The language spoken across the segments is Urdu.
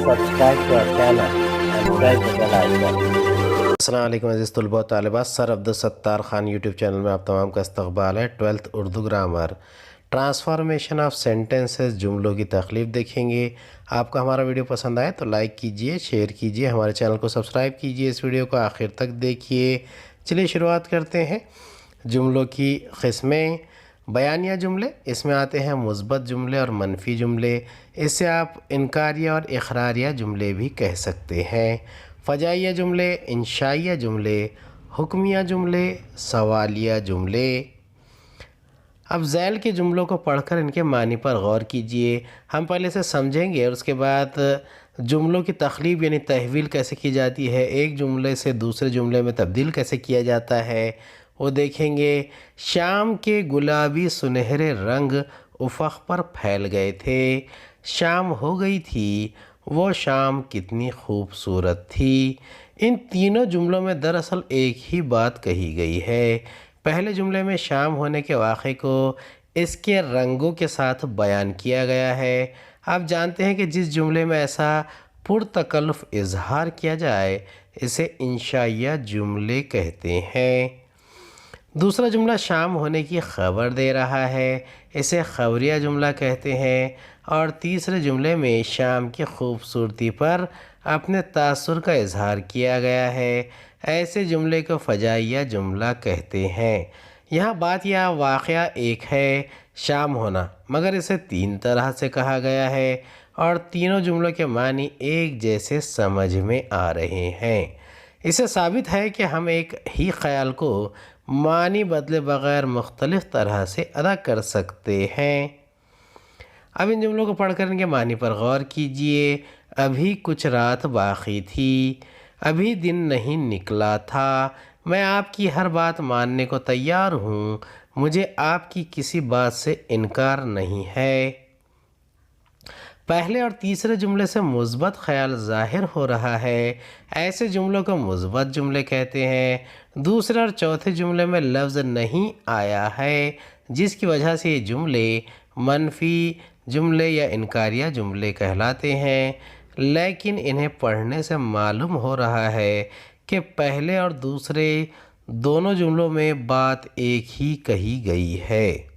subscribe to our channel and press the bell icon. السلام علیکم عزیز طلباء و طالبات، سر عبدالستار خان یوٹیوب چینل میں آپ تمام کا استقبال ہے۔ 12th Urdu grammar transformation of sentences, جملوں کی تخلیق دیکھیں گے۔ آپ کو ہمارا ویڈیو پسند آئے تو لائک کیجئے، شیئر کیجئے، ہمارے چینل کو سبسکرائب کیجئے، اس ویڈیو کو آخر تک دیکھیے۔ چلیے شروعات کرتے ہیں۔ جملوں کی قسمیں: بیانیہ جملے، اس میں آتے ہیں مثبت جملے اور منفی جملے، اس سے آپ انکاریہ اور اقراریہ جملے بھی کہہ سکتے ہیں۔ فجائیہ جملے، انشائیہ جملے، حکمیہ جملے، سوالیہ جملے۔ اب ذیل کے جملوں کو پڑھ کر ان کے معنی پر غور کیجئے۔ ہم پہلے سے سمجھیں گے اور اس کے بعد جملوں کی تخلیب یعنی تحویل کیسے کی جاتی ہے، ایک جملے سے دوسرے جملے میں تبدیل کیسے کیا جاتا ہے وہ دیکھیں گے۔ شام کے گلابی سنہرے رنگ افق پر پھیل گئے تھے۔ شام ہو گئی تھی، وہ شام کتنی خوبصورت تھی۔ ان تینوں جملوں میں دراصل ایک ہی بات کہی گئی ہے۔ پہلے جملے میں شام ہونے کے واقعے کو اس کے رنگوں کے ساتھ بیان کیا گیا ہے۔ آپ جانتے ہیں کہ جس جملے میں ایسا پرتکلف اظہار کیا جائے اسے انشائیہ جملے کہتے ہیں۔ دوسرا جملہ شام ہونے کی خبر دے رہا ہے، اسے خبریہ جملہ کہتے ہیں۔ اور تیسرے جملے میں شام کی خوبصورتی پر اپنے تاثر کا اظہار کیا گیا ہے، ایسے جملے کو فجائیہ جملہ کہتے ہیں۔ یہاں بات یا واقعہ ایک ہے، شام ہونا، مگر اسے تین طرح سے کہا گیا ہے اور تینوں جملوں کے معنی ایک جیسے سمجھ میں آ رہے ہیں۔ اس سے ثابت ہے کہ ہم ایک ہی خیال کو معنی بدلے بغیر مختلف طرح سے ادا کر سکتے ہیں۔ اب ان جملوں کو پڑھ کر ان کے معنی پر غور کیجئے۔ ابھی کچھ رات باقی تھی، ابھی دن نہیں نکلا تھا، میں آپ کی ہر بات ماننے کو تیار ہوں، مجھے آپ کی کسی بات سے انکار نہیں ہے۔ پہلے اور تیسرے جملے سے مثبت خیال ظاہر ہو رہا ہے، ایسے جملوں کو مثبت جملے کہتے ہیں۔ دوسرے اور چوتھے جملے میں لفظ نہیں آیا ہے، جس کی وجہ سے یہ جملے منفی جملے یا انکاریہ جملے کہلاتے ہیں، لیکن انہیں پڑھنے سے معلوم ہو رہا ہے کہ پہلے اور دوسرے دونوں جملوں میں بات ایک ہی کہی گئی ہے۔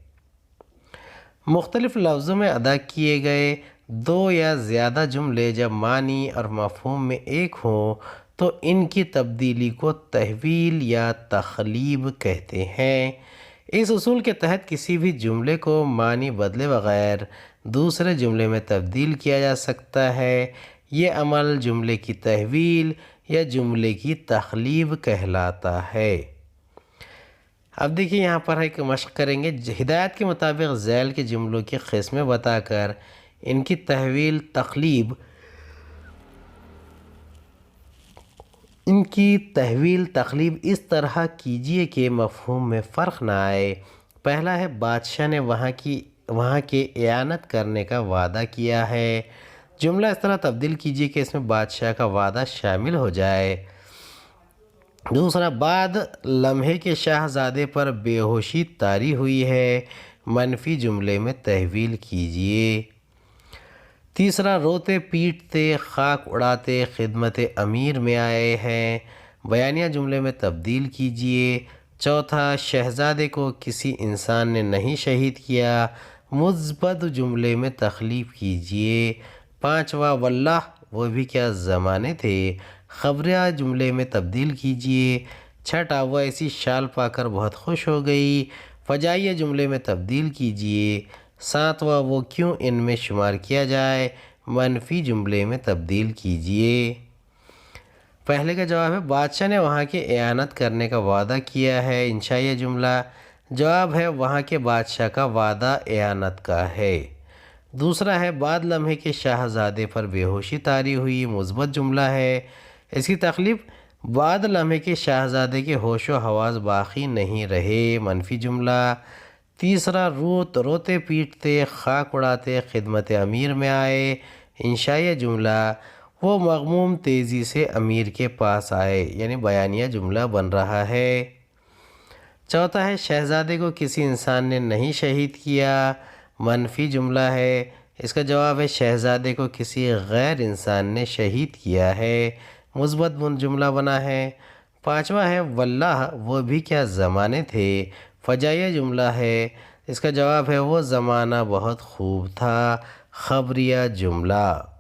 مختلف لفظوں میں ادا کیے گئے دو یا زیادہ جملے جب معنی اور مفہوم میں ایک ہوں تو ان کی تبدیلی کو تحویل یا تخلیب کہتے ہیں۔ اس اصول کے تحت کسی بھی جملے کو معنی بدلے بغیر دوسرے جملے میں تبدیل کیا جا سکتا ہے۔ یہ عمل جملے کی تحویل یا جملے کی تخلیب کہلاتا ہے۔ اب دیکھیے یہاں پر ایک مشق کریں گے۔ ہدایت کے مطابق ذیل کے جملوں کی قسمیں بتا کر ان کی تحویل تخلیب اس طرح کیجئے کہ مفہوم میں فرق نہ آئے۔ پہلا ہے، بادشاہ نے وہاں کے اعانت کرنے کا وعدہ کیا ہے۔ جملہ اس طرح تبدیل کیجئے کہ اس میں بادشاہ کا وعدہ شامل ہو جائے۔ دوسرا، بعد لمحے کے شاہزادے پر بے ہوشی طاری ہوئی ہے، منفی جملے میں تحویل کیجئے۔ تیسرا، روتے پیٹتے خاک اڑاتے خدمت امیر میں آئے ہیں، بیانیہ جملے میں تبدیل کیجئے۔ چوتھا، شہزادے کو کسی انسان نے نہیں شہید کیا، مثبت جملے میں تخلیب کیجئے۔ پانچواں، واللہ وہ بھی کیا زمانے تھے، خبریہ جملے میں تبدیل کیجئے۔ چھٹا، وہ ایسی شال پا کر بہت خوش ہو گئی، فجائیہ جملے میں تبدیل کیجئے۔ ساتواں، وہ کیوں ان میں شمار کیا جائے، منفی جملے میں تبدیل کیجئے۔ پہلے کا جواب ہے، بادشاہ نے وہاں کے اعانت کرنے کا وعدہ کیا ہے، انشائیہ جملہ۔ جواب ہے، وہاں کے بادشاہ کا وعدہ اعانت کا ہے۔ دوسرا ہے، بعد لمحے کے شاہزادے پر بے ہوشی طاری ہوئی، مثبت جملہ ہے، اس کی تخلیب، بعد لمحے کے شاہزادے کے ہوش و حواس باقی نہیں رہے، منفی جملہ۔ تیسرا، روتے پیٹتے خاک اڑاتے خدمت امیر میں آئے، انشائیہ جملہ، وہ مغموم تیزی سے امیر کے پاس آئے، یعنی بیانیہ جملہ بن رہا ہے۔ چوتھا ہے، شہزادے کو کسی انسان نے نہیں شہید کیا، منفی جملہ ہے، اس کا جواب ہے شہزادے کو کسی غیر انسان نے شہید کیا ہے، مثبت جملہ بنا ہے۔ پانچواں ہے واللہ وہ بھی کیا زمانے تھے، فجائیہ جملہ ہے، اس کا جواب ہے وہ زمانہ بہت خوب تھا، خبریہ جملہ۔